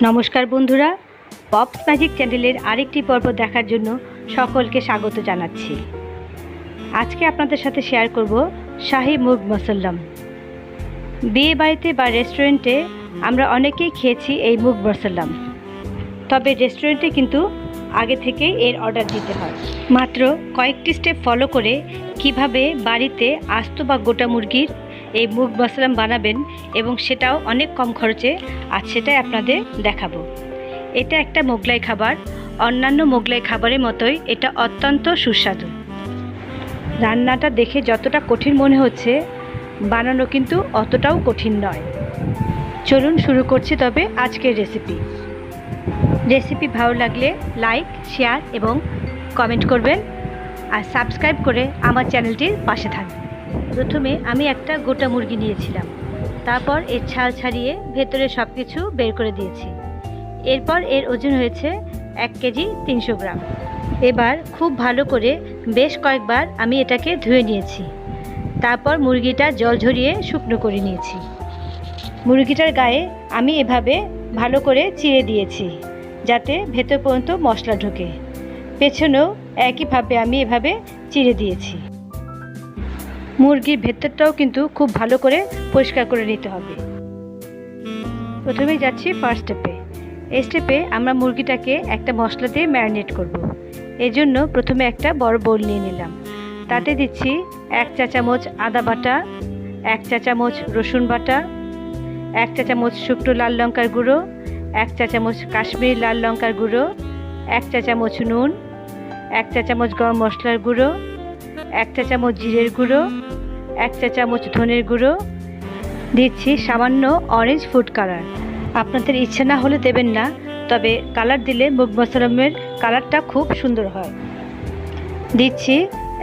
নমস্কার বন্ধুরা, pops magic চ্যানেলের আরেকটি পর্ব দেখার জন্য সকলকে স্বাগত জানাচ্ছি। আজকে আপনাদের সাথে শেয়ার করব শাহী মুরগ মুসাল্লাম। বিয়ে বাড়িতে বা রেস্টুরেন্টে আমরা অনেকেই খেয়েছি এই মুরগ মুসাল্লাম, তবে রেস্টুরেন্টে কিন্তু আগে থেকেই এর অর্ডার দিতে হয়। মাত্র কয়েকটি স্টেপ ফলো করে কিভাবে বাড়িতে আস্ত বা গোটা মুরগির এই মুরগ মুসাল্লাম বানাবেন এবং সেটাও অনেক কম খরচে, আজ সেটাই আপনাদের দেখাবো। এটা একটা মোগলাই খাবার, অন্যান্য মোগলাই খাবারের মতোই এটা অত্যন্ত সুস্বাদু। রান্নাটা দেখে যতটা কঠিন মনে হচ্ছে, বানানো কিন্তু অতটাও কঠিন নয়। চলুন শুরু করছি তবে আজকের রেসিপি ভালো লাগলে লাইক, শেয়ার এবং কমেন্ট করবেন, আর সাবস্ক্রাইব করে আমার চ্যানেলটির পাশে থাকবেন। প্রথমে আমি একটা গোটা মুরগি নিয়েছিলাম, তারপর এর ছাল ছাড়িয়ে ভেতরে সব কিছু বের করে দিয়েছি। এরপর এর ওজন হয়েছে 1 কেজি 300 গ্রাম। এবার খুব ভালো করে বেশ কয়েকবার আমি এটাকে ধুয়ে নিয়েছি। তারপর মুরগিটা জল ঝরিয়ে শুকনো করে নিয়েছি। মুরগিটার গায়ে আমি এভাবে ভালো করে চিড়ে দিয়েছি যাতে ভেতর পর্যন্ত মশলা ঢোকে। পেছনেও একইভাবে আমি এভাবে চিড়ে দিয়েছি। মুরগির ভেতরটাও কিন্তু খুব ভালো করে পরিষ্কার করে নিতে হবে। প্রথমেই যাচ্ছি ফার্স্ট স্টেপে। এই স্টেপে আমরা মুরগিটাকে একটা মশলা দিয়ে ম্যারিনেট করব। এর জন্য প্রথমে একটা বড় বোল নিয়ে নিলাম। তাতে দিচ্ছি 1 চা চামচ আদা বাটা, 1 চা চামচ রসুন বাটা, 1 চা চামচ শুকনো লাল লঙ্কার গুঁড়ো, 1 চা চামচ কাশ্মীরি লাল লঙ্কার গুঁড়ো, 1 চা চামচ নুন, 1 চা চামচ গরম মশলার গুঁড়ো, 1 চা চামচ জিরের গুঁড়ো, 1 চা চামচ ধনের গুঁড়ো, দিচ্ছি সামান্য অরেঞ্জ ফুড কালার। আপনাদের ইচ্ছে না হলে দেবেন না, তবে কালার দিলে মুরগ মুসাল্লামের কালারটা খুব সুন্দর হয়। দিচ্ছি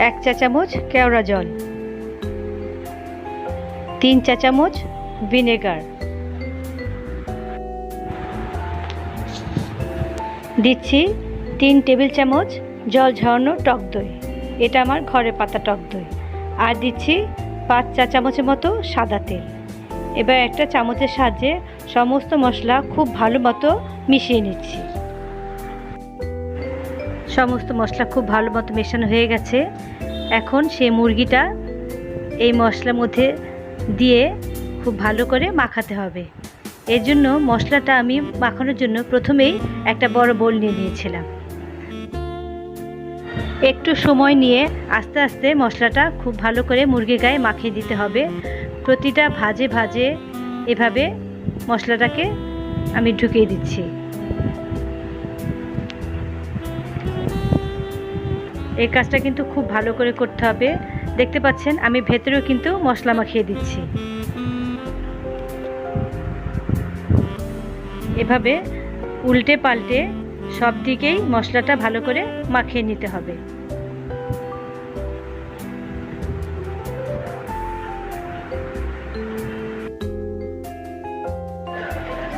1 চা চামচ কেওড়া জল, 3 চা চামচ ভিনেগার, দিচ্ছি 3 টেবিল চামচ জল ঝরানো টক দই, এটা আমার ঘরে পাতা টক দই, আর দিচ্ছি 5 চা চামচের মতো সাদা তেল। এবার একটা চামচের সাহায্যে সমস্ত মশলা খুব ভালো মতো মিশিয়ে নিচ্ছি। সমস্ত মশলা খুব ভালো মতো মেশানো হয়ে গেছে। এখন সেই মুরগিটা এই মশলার মধ্যে দিয়ে খুব ভালো করে মাখাতে হবে। এর জন্য মশলাটা আমি মাখানোর জন্য প্রথমেই একটা বড় বোল নিয়ে নিয়েছিলাম। একটু সময় নিয়ে আস্তে আস্তে মশলাটা খুব ভালো করে মুরগির গায়ে মাখিয়ে দিতে হবে। প্রতিটা ভাজে ভাজে এভাবে মশলাটাকে আমি ঢুকিয়ে দিচ্ছি। এই কাজটা কিন্তু খুব ভালো করে করতে হবে। দেখতে পাচ্ছেন আমি ভেতরেও কিন্তু মশলা মাখিয়ে দিচ্ছি। এভাবে উল্টে পাল্টে সব দিকেই মশলাটা ভালো করে মাখিয়ে নিতে হবে।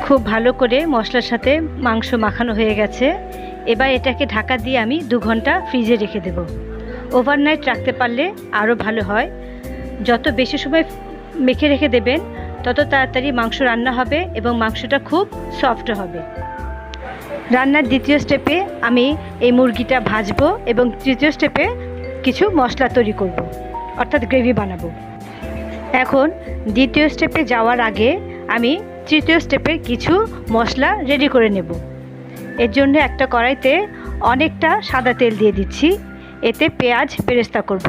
খুব ভালো করে মশলার সাথে মাংস মাখানো হয়ে গেছে। এবার এটাকে ঢাকা দিয়ে আমি 2 ঘন্টা ফ্রিজে রেখে দেব। ওভারনাইট রাখতে পারলে আরও ভালো হয়। যত বেশি সময় মেখে রেখে দেবেন, তত তাড়াতাড়ি মাংস রান্না হবে এবং মাংসটা খুব সফট হবে। রান্নার দ্বিতীয় স্টেপে আমি এই মুরগিটা ভাজবো এবং তৃতীয় স্টেপে কিছু মশলা তৈরি করব, অর্থাৎ গ্রেভি বানাবো। এখন দ্বিতীয় স্টেপে যাওয়ার আগে আমি তৃতীয় স্টেপের কিছু মশলা রেডি করে নেব। এর জন্য একটা কড়াইতে অনেকটা সাদা তেল দিয়ে দিচ্ছি। এতে পেঁয়াজ বেরেস্তা করব।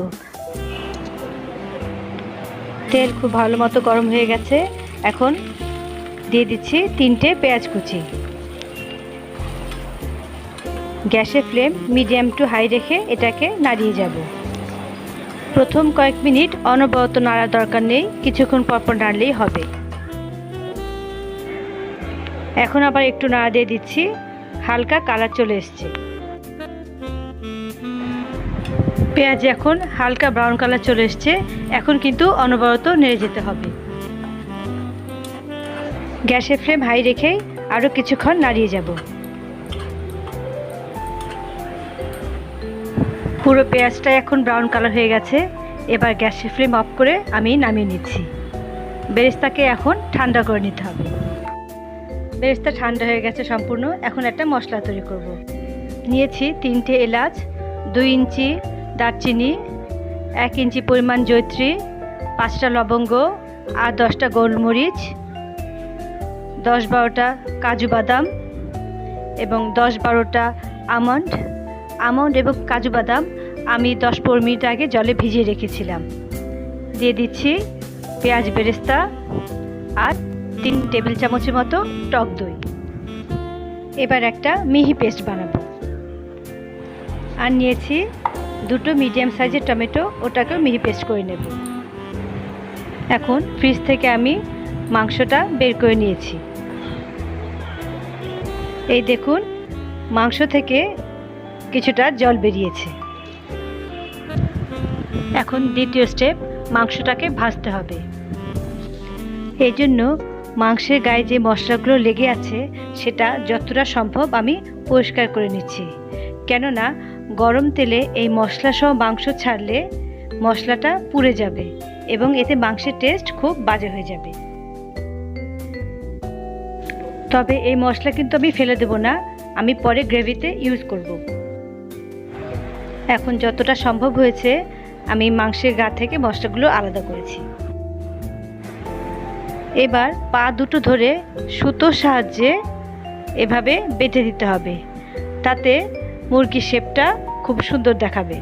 তেল খুব ভালো মতো গরম হয়ে গেছে। এখন দিয়ে দিচ্ছি 3টে পেঁয়াজ কুচি। গ্যাসের ফ্লেম মিডিয়াম টু হাই রেখে এটাকে নাড়িয়ে যাব। প্রথম কয়েক মিনিট অনবরত নাড়ার দরকার নেই, কিছুক্ষণ পরপর নাড়লেই হবে। এখন আবার একটু নাড়া দিয়ে দিচ্ছি। হালকা কালার চলে এসছে। পেঁয়াজ এখন হালকা ব্রাউন কালার চলে এসছে। এখন কিন্তু অনবরত নেড়ে যেতে হবে। গ্যাসের ফ্লেম হাই রেখেই আরও কিছুক্ষণ নাড়িয়ে যাব। পুরো পেঁয়াজটা এখন ব্রাউন কালার হয়ে গেছে। এবার গ্যাসের ফ্লেম অফ করে আমি নামিয়ে নিচ্ছি। বেরেস্তাকে এখন ঠান্ডা করে নিতে হবে। বেরেস্তা ঠান্ডা হয়ে গেছে সম্পূর্ণ। এখন একটা মশলা তৈরি করব। নিয়েছি 3টে এলাচ, 2 ইঞ্চি দারচিনি, 1 ইঞ্চি পরিমাণ জয়ত্রী, 5টা লবঙ্গ আর 10টা গোলমরিচ, 10-12টা কাজু বাদাম এবং 10-12টা আমন্ড এবং কাজু বাদাম আমি 10-15 মিনিট আগে জলে ভিজিয়ে রেখেছিলাম। দিয়ে দিচ্ছি পেঁয়াজ বেরেস্তা আর 3 টেবিল চামচের মতো টক দই। এবার একটা মিহি পেস্ট বানাবো। আর নিয়েছি 2টো মিডিয়াম সাইজের টমেটো, ওটাকেও মিহি পেস্ট করে নেব। এখন ফ্রিজ থেকে আমি মাংসটা বের করে নিয়েছি। এই দেখুন, মাংস থেকে কিছুটা জল বেরিয়েছে। এখন দ্বিতীয় স্টেপ, মাংসটাকে ভাজতে হবে। এই জন্য মাংসের গায়ে যে মশলাগুলো লেগে আছে সেটা যতটা সম্ভব আমি পরিষ্কার করে নিচ্ছি, কেননা গরম তেলে এই মশলা সহ মাংস ছাড়লে মশলাটা পুড়ে যাবে এবং এতে মাংসের টেস্ট খুব বাজে হয়ে যাবে। তবে এই মশলা কিন্তু আমি ফেলে দেব না, আমি পরে গ্রেভিতে ইউজ করব। এখন যতটা সম্ভব হয়েছে আমি মাংসের গা থেকে মশলাগুলো আলাদা করেছি। এবার পা দুটো ধরে সুতোর সাহায্যে এভাবে বেঁধে দিতে হবে, তাতে মুরগির শেপটা খুব সুন্দর দেখাবে।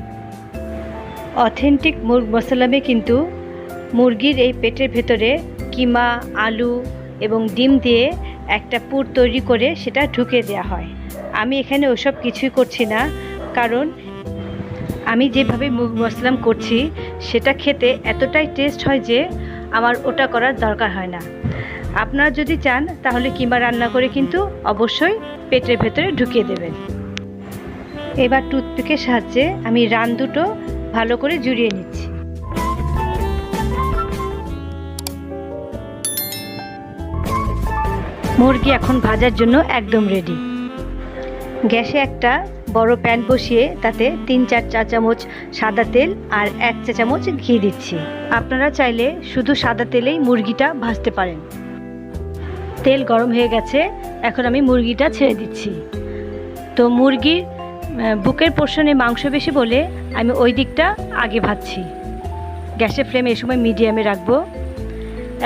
অথেন্টিক মুরগ মশলামে কিন্তু মুরগির এই পেটের ভেতরে কিমা, আলু এবং ডিম দিয়ে একটা পুর তৈরি করে সেটা ঢুকে দেওয়া হয়। আমি এখানে ওসব কিছুই করছি না, কারণ আমি যেভাবে মুরগ মশলাম করছি সেটা খেতে এতটাই টেস্ট হয় যে আমার ওটা করার দরকার হয় না। আপনারা যদি চান তাহলে কিমা রান্না করে কিন্তু অবশ্যই পেটের ভেতরে ঢুকিয়ে দেবেন। এবার টুথপিকের সাহায্যে আমি রান দুটো ভালো করে জুড়িয়ে নিচ্ছি। মুরগি এখন ভাজার জন্য একদম রেডি। গ্যাসে একটা বড় প্যান বসিয়ে তাতে 3-4 চা চামচ সাদা তেল আর 1 চা চামচ ঘি দিচ্ছি। আপনারা চাইলে শুধু সাদা তেলেই মুরগিটা ভাজতে পারেন। তেল গরম হয়ে গেছে, এখন আমি মুরগিটা ছেড়ে দিচ্ছি। তো মুরগির বুকের পোর্শনে মাংস বেশি বলে আমি ওই দিকটা আগে ভাজছি। গ্যাসের ফ্লেম এই সময় মিডিয়ামে রাখবো।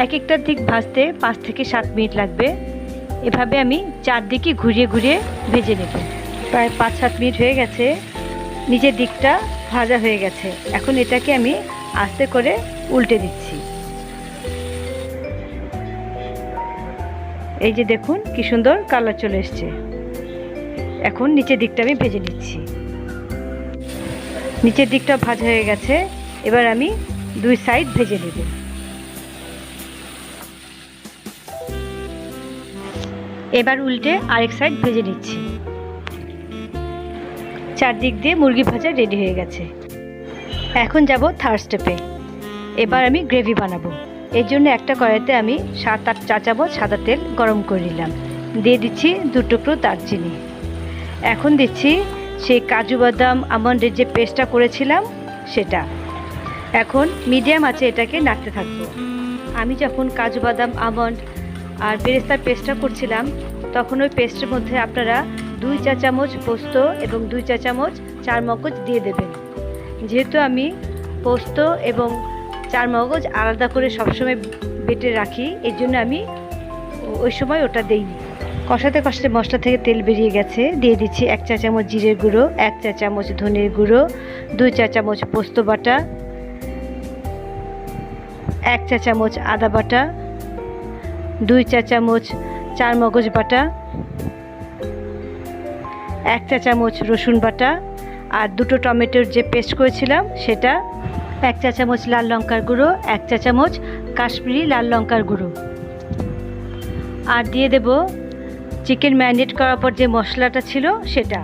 এক একটার দিক ভাজতে 5 থেকে 7 মিনিট লাগবে। এভাবে আমি চারদিকে ঘুরিয়ে ঘুরিয়ে ভেজে নেব। প্রায় 5-7 মিনিট হয়ে গেছে, নিচের দিকটা ভাজা হয়ে গেছে। এখন এটাকে আমি আস্তে করে উল্টে দিচ্ছি। এই যে দেখুন কি সুন্দর কালার চলে এসছে। এখন নিচের দিকটা আমি ভেজে নিচ্ছি। নিচের দিকটা ভাজা হয়ে গেছে, এবার আমি 2 সাইড ভেজে নেব। এবার উল্টে আরেক সাইড ভেজে নিচ্ছি। চারদিক দিয়ে মুরগি ভাজা রেডি হয়ে গেছে। এখন যাব থার্ড স্টেপে। এবার আমি গ্রেভি বানাবো। এর জন্য একটা কড়াইতে আমি 7-8 চা চামচ সাদা তেল গরম করে নিলাম। দিয়ে দিচ্ছি 2 টুকরো দারচিনি। এখন দিচ্ছি সেই কাজু বাদাম আমন্ডের যে পেস্টটা করেছিলাম সেটা। এখন মিডিয়াম আঁচে এটাকে নাড়তে থাকবো। আমি যখন কাজু বাদাম আমন্ড আর বেরেস্তার পেস্টটা করছিলাম তখন ওই পেস্টের মধ্যে আপনারা 2 চা চামচ পোস্ত এবং 2 চা চামচ চারমগজ দিয়ে দেবেন। যেহেতু আমি পোস্ত এবং চারমগজ আলাদা করে সবসময় বেটে রাখি, এর জন্য আমি ওই সময় ওটা দিইনি। কষাতে কষাতে মশলা থেকে তেল বেরিয়ে গেছে। দিয়ে দিচ্ছি 1 চা চামচ জিরের গুঁড়ো, 1 চা চামচ ধনের গুঁড়ো, 2 চা চামচ পোস্ত বাটা, 1 চা চামচ আদা বাটা, 2 চা চামচ চারমগজ বাটা, 1 চা চামচ রসুন বাটা আর 2টো টমেটোর যে পেস্ট করেছিলাম সেটা, 1 চা চামচ লাল লঙ্কার গুঁড়ো, 1 চা চামচ কাশ্মীরি লাল লঙ্কার গুঁড়ো। আর দিয়ে দেব চিকেন ম্যারিনেট করার পর যে মশলাটা ছিল সেটা।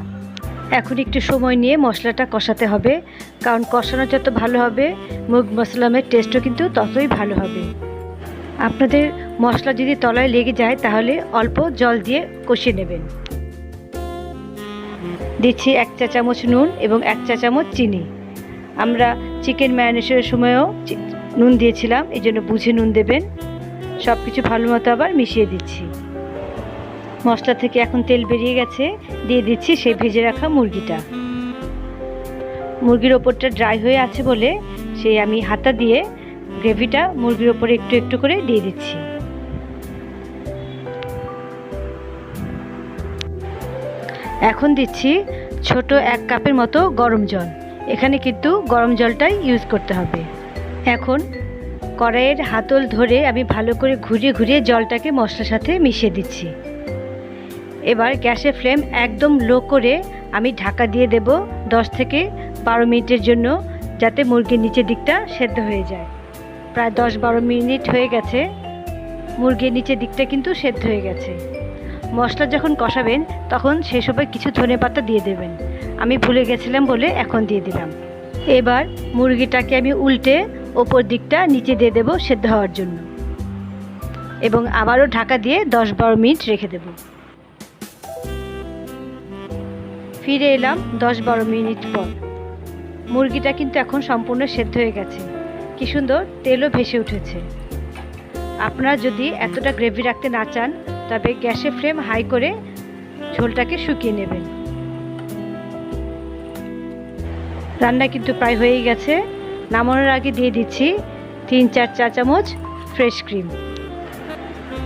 এখন একটু সময় নিয়ে মশলাটা কষাতে হবে, কারণ কষানো যত ভালো হবে মুরগ মশলামের টেস্টও কিন্তু ততই ভালো হবে। আপনাদের মশলা যদি তলায় লেগে যায় তাহলে অল্প জল দিয়ে কষিয়ে নেবেন। দিচ্ছি 1 চা চামচ নুন এবং 1 চা চামচ চিনি। আমরা চিকেন ম্যারিনেশনের সময়ও নুন দিয়েছিলাম, এই জন্য বুঝে নুন দেবেন। সব কিছু ভালো মতো আবার মিশিয়ে দিচ্ছি। মশলা থেকে এখন তেল বেরিয়ে গেছে, দিয়ে দিচ্ছি সেই ভেজে রাখা মুরগিটা। মুরগির ওপরটা ড্রাই হয়ে আছে বলে সেই আমি হাতা দিয়ে গ্রেভিটা মুরগির ওপরে একটু একটু করে দিয়ে দিচ্ছি। এখন দিচ্ছি ছোট 1 কাপের মতো গরম জল। এখানে কিন্তু গরম জলটাই ইউজ করতে হবে। এখন কড়াইয়ের হাতল ধরে আমি ভালো করে ঘুরিয়ে ঘুরিয়ে জলটাকে মশলার সাথে মিশিয়ে দিচ্ছি। এবার গ্যাসের ফ্লেম একদম লো করে আমি ঢাকা দিয়ে দেব 10 থেকে 12 মিনিটের জন্য, যাতে মুরগির নিচের দিকটা সেদ্ধ হয়ে যায়। প্রায় 10-12 মিনিট হয়ে গেছে, মুরগির নিচের দিকটা কিন্তু সেদ্ধ হয়ে গেছে। মশলা যখন কষাবেন তখন সেই সময় কিছু ধনেপাতা দিয়ে দেবেন, আমি ভুলে গেছিলাম বলে এখন দিয়ে দিলাম। এবার মুরগিটাকে আমি উল্টে ওপর দিকটা নিচে দিয়ে দেবো সেদ্ধ হওয়ার জন্য, এবং আবারও ঢাকা দিয়ে 10-12 মিনিট রেখে দেব। ফিরে এলাম 10-12 মিনিট পর। মুরগিটা কিন্তু এখন সম্পূর্ণ সেদ্ধ হয়ে গেছে, কি সুন্দর তেলও ভেসে উঠেছে। আপনারা যদি এতটা গ্রেভি রাখতে না চান তবে গ্যাসের ফ্লেম হাই করে ঝোলটাকে শুকিয়ে নেবেন। রান্না কিন্তু প্রায় হয়েই গেছে। নামানোর আগে দিয়ে দিচ্ছি 3-4 চা চামচ ফ্রেশ ক্রিম।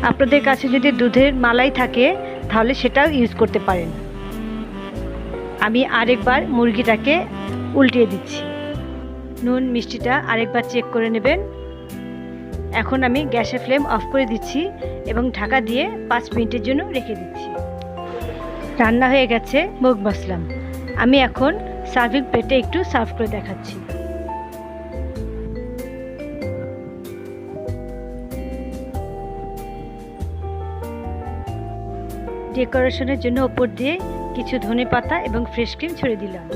আপনাদের কাছে যদি দুধের মালাই থাকে তাহলে সেটাও ইউজ করতে পারেন। আমি আরেকবার মুরগিটাকে উল্টিয়ে দিচ্ছি। নুন মিষ্টিটা আরেকবার চেক করে নেবেন। এখন আমি গ্যাসের ফ্লেম অফ করে দিচ্ছি এবং ঢাকা দিয়ে 5 মিনিটের জন্য রেখে দিচ্ছি। রান্না হয়ে গেছে মুরগ মাসলাম। আমি এখন সার্ভিং প্লেটে একটু সার্ভ করে দেখাচ্ছি। ডেকোরেশনের জন্য উপর দিয়ে কিছু ধনেপাতা এবং ফ্রেশ ক্রিম ছড়িয়ে দিলাম।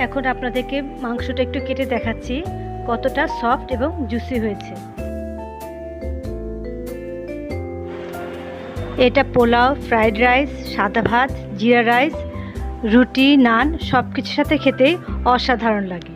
এখন আপনাদেরকে মাংসটা একটু কেটে দেখাচ্ছি কতটা সফট এবং জুসি হয়েছে। এটা পোলাও, ফ্রাইড রাইস, সাদা ভাত, জিরা রাইস, রুটি, নান সব কিছুর সাথে খেতেই অসাধারণ লাগে।